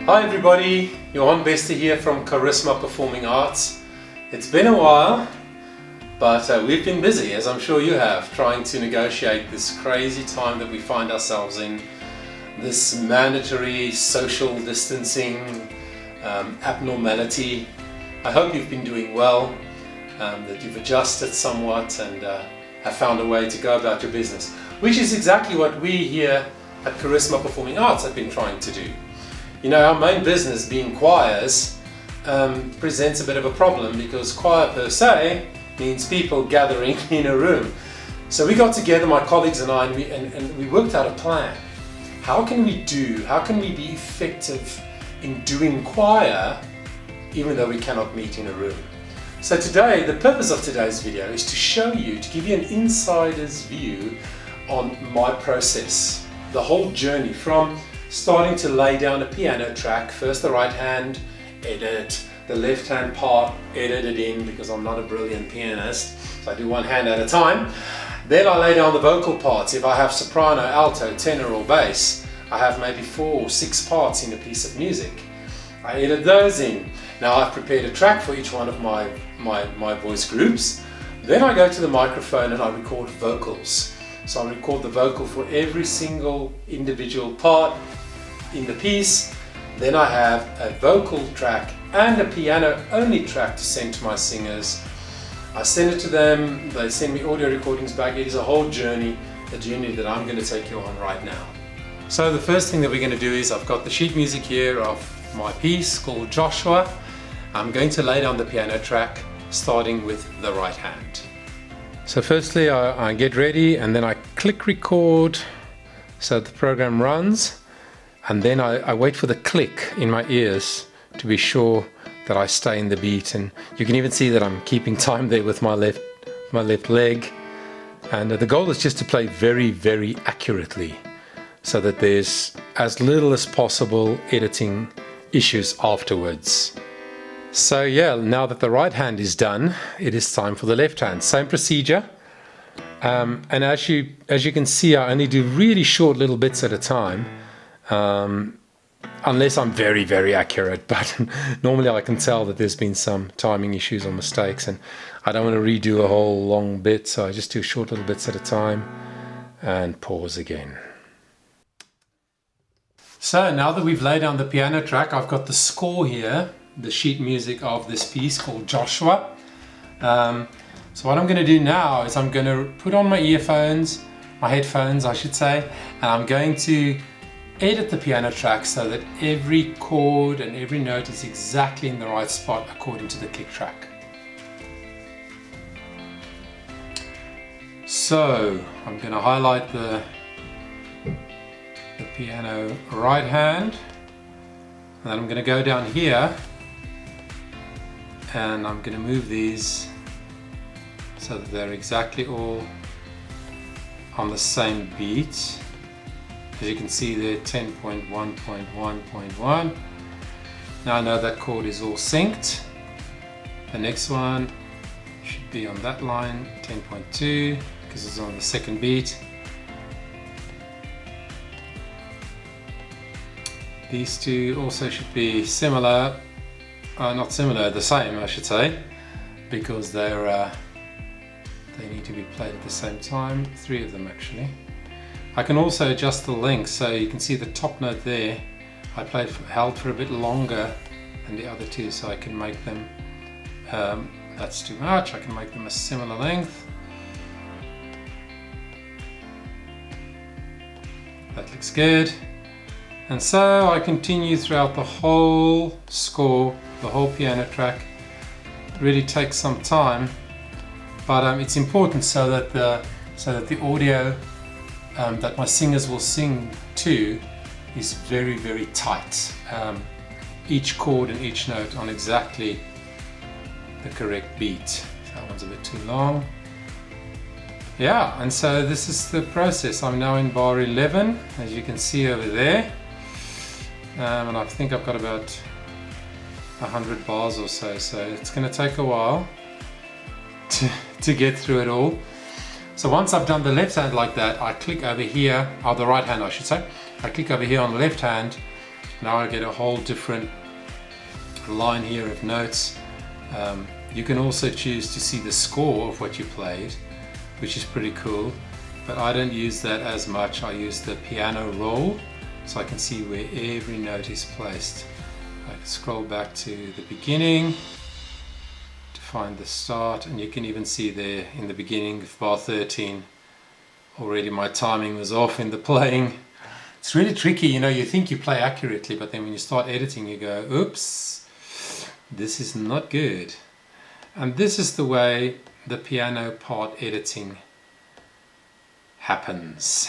Hi everybody, Johan Bester here from KariSma Performing Arts. It's been a while, but we've been busy, as I'm sure you have, trying to negotiate this crazy time that we find ourselves in, this mandatory social distancing abnormality. I hope you've been doing well, that you've adjusted somewhat and have found a way to go about your business, which is exactly what we here at KariSma Performing Arts have been trying to do. You know, our main business, being choirs, presents a bit of a problem because choir per se means people gathering in a room. So we got together, my colleagues and I, and we worked out a plan. How can we be effective in doing choir even though we cannot meet in a room? So today, the purpose of today's video is to show you, to give you an insider's view on my process, the whole journey from starting to lay down a piano track, first the right hand, edit, the left hand part, edit it in because I'm not a brilliant pianist, so I do one hand at a time. Then I lay down the vocal parts. If I have soprano, alto, tenor or bass, I have maybe 4 or 6 parts in a piece of music. I edit those in. Now I've prepared a track for each one of my voice groups. Then I go to the microphone and I record vocals. So I record the vocal for every single individual part in the piece. Then I have a vocal track and a piano only track to send to my singers. I send it to them, they send me audio recordings back. It is a whole journey, a journey that I'm going to take you on right now. So the first thing that we're going to do is I've got the sheet music here of my piece called Joshua. I'm going to lay down the piano track starting with the right hand. So firstly I get ready and then I click record so the program runs, and then I wait for the click in my ears to be sure that I stay in the beat, and you can even see that I'm keeping time there with my left leg, and the goal is just to play very, very accurately so that there's as little as possible editing issues afterwards. So yeah, now that the right hand is done, it is time for the left hand. Same procedure, and as you can see, I only do really short little bits at a time, unless I'm very, very accurate, but normally I can tell that there's been some timing issues or mistakes and I don't want to redo a whole long bit, so I just do short little bits at a time and pause again. So now that we've laid down the piano track, I've got the score here, the sheet music of this piece called Joshua. So what I'm going to do now is I'm going to put on my headphones I should say, and I'm going to edit the piano track so that every chord and every note is exactly in the right spot according to the click track. So I'm going to highlight the piano right hand, and then I'm going to go down here and I'm going to move these so that they're exactly all on the same beat. As you can see there, 10.1.1.1. Now I know that chord is all synced. The next one should be on that line, 10.2, because it's on the second beat. These two also should be similar, not similar, the same I should say, because they need to be played at the same time, 3 of them actually. I can also adjust the length, so you can see the top note there, I held for a bit longer than the other two, so I can make them, that's too much, I can make them a similar length. That looks good. And so I continue throughout the whole score, the whole piano track. It really takes some time, but it's important so that the audio that my singers will sing to is very, very tight. Each chord and each note on exactly the correct beat. That one's a bit too long. Yeah, and so this is the process. I'm now in bar 11, as you can see over there. And I think I've got about 100 bars or so it's going to take a while to get through it all. So once I've done the left hand like that, I click over here, or the right hand I should say, I click over here on the left hand Now I get a whole different line here of notes. You can also choose to see the score of what you played, which is pretty cool, but I don't use that as much. I use the piano roll so I can see where every note is placed. I can scroll back to the beginning to find the start, and you can even see there in the beginning of bar 13 already my timing was off in the playing. It's really tricky, you know, you think you play accurately, but then when you start editing you go, oops, this is not good. And this is the way the piano part editing happens.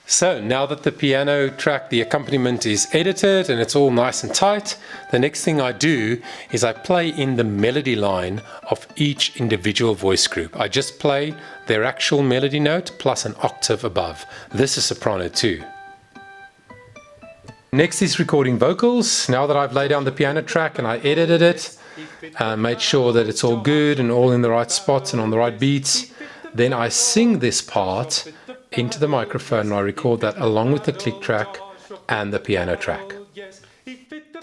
So now that the piano track, the accompaniment is edited and it's all nice and tight, the next thing I do is I play in the melody line of each individual voice group. I just play their actual melody note plus an octave above. This is soprano too. Next is recording vocals. Now that I've laid down the piano track and I edited it, made sure that it's all good and all in the right spots and on the right beats, then I sing this part into the microphone and I record that along with the click track and the piano track.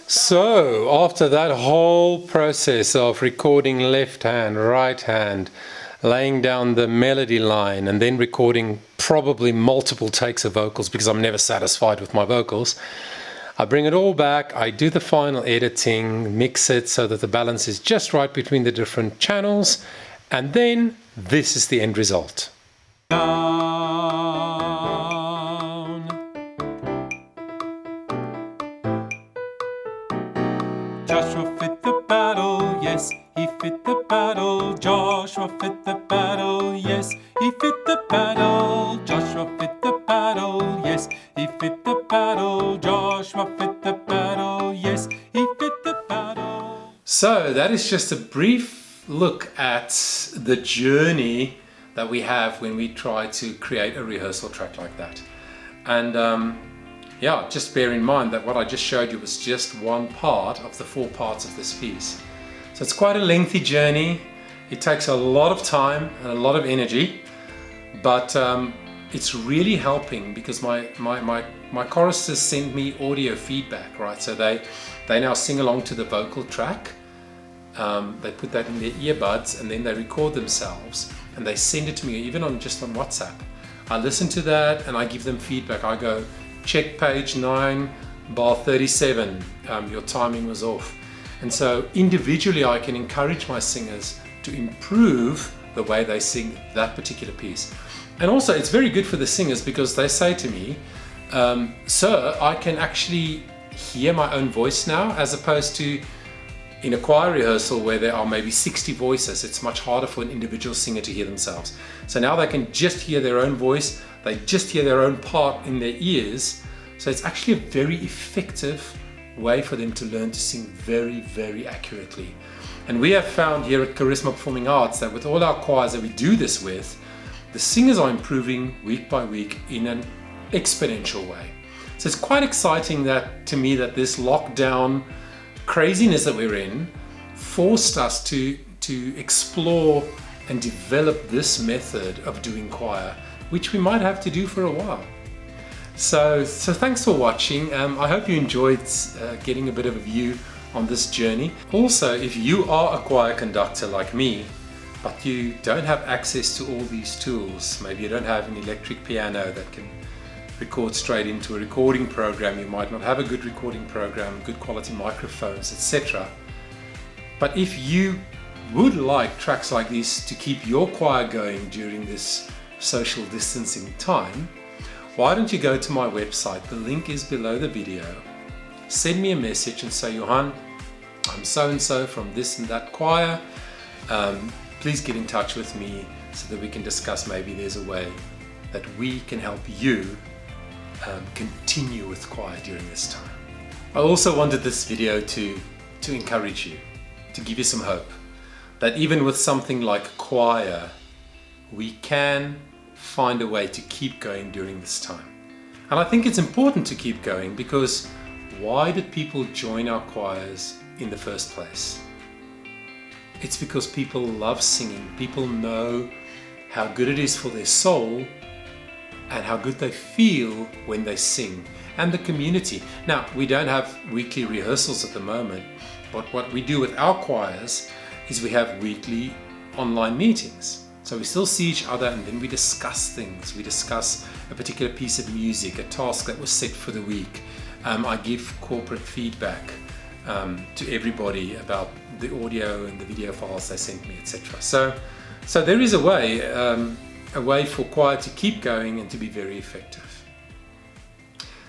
So after that whole process of recording left hand, right hand, laying down the melody line and then recording probably multiple takes of vocals because I'm never satisfied with my vocals, I bring it all back, I do the final editing, mix it so that the balance is just right between the different channels, and then this is the end result. Joshua fit the battle, yes, he fit the battle. Joshua fit the battle, yes, he fit the battle. Joshua fit the battle, yes, he fit the battle. Joshua fit the battle, yes, he fit the battle. So that is just a brief look at the journey that we have when we try to create a rehearsal track like that. And yeah, just bear in mind that what I just showed you was just one part of the 4 parts of this piece. So it's quite a lengthy journey. It takes a lot of time and a lot of energy, but it's really helping because my choristers send me audio feedback, right? So they now sing along to the vocal track. They put that in their earbuds and then they record themselves and they send it to me even just on WhatsApp. I listen to that and I give them feedback. I go, check page 9, bar 37, your timing was off. And so individually I can encourage my singers to improve the way they sing that particular piece. And also it's very good for the singers because they say to me, sir, I can actually hear my own voice now, as opposed to in a choir rehearsal where there are maybe 60 voices. It's much harder for an individual singer to hear themselves. So now they can just hear their own voice, they just hear their own part in their ears. So it's actually a very effective way for them to learn to sing very, very accurately. And we have found here at KariSma Performing Arts that with all our choirs that we do this with, the singers are improving week by week in an exponential way. So it's quite exciting that, to me, that this lockdown craziness that we're in forced us to explore and develop this method of doing choir, which we might have to do for a while. So thanks for watching. I hope you enjoyed getting a bit of a view on this journey. Also, if you are a choir conductor like me, but you don't have access to all these tools, maybe you don't have an electric piano that can record straight into a recording program, you might not have a good recording program, good quality microphones, etc. But if you would like tracks like these to keep your choir going during this social distancing time, why don't you go to my website, the link is below the video, send me a message and say, Johan, I'm so-and-so from this and that choir, please get in touch with me so that we can discuss maybe there's a way that we can help you continue with choir during this time. I also wanted this video to encourage you, to give you some hope that even with something like choir, we can find a way to keep going during this time. And I think it's important to keep going because why did people join our choirs in the first place? It's because people love singing. People know how good it is for their soul and how good they feel when they sing, and the community. Now, we don't have weekly rehearsals at the moment, but what we do with our choirs is we have weekly online meetings. So we still see each other, and then we discuss things. We discuss a particular piece of music, a task that was set for the week. I give corporate feedback to everybody about the audio and the video files they sent me, etc. So there is a way for choir to keep going and to be very effective.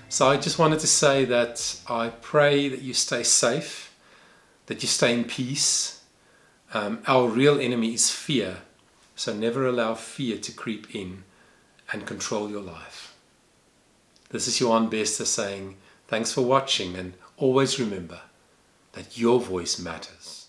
So I just wanted to say that I pray that you stay safe, that you stay in peace. Our real enemy is fear, so never allow fear to creep in and control your life. This is Johan Bester saying, thanks for watching, and always remember that your voice matters.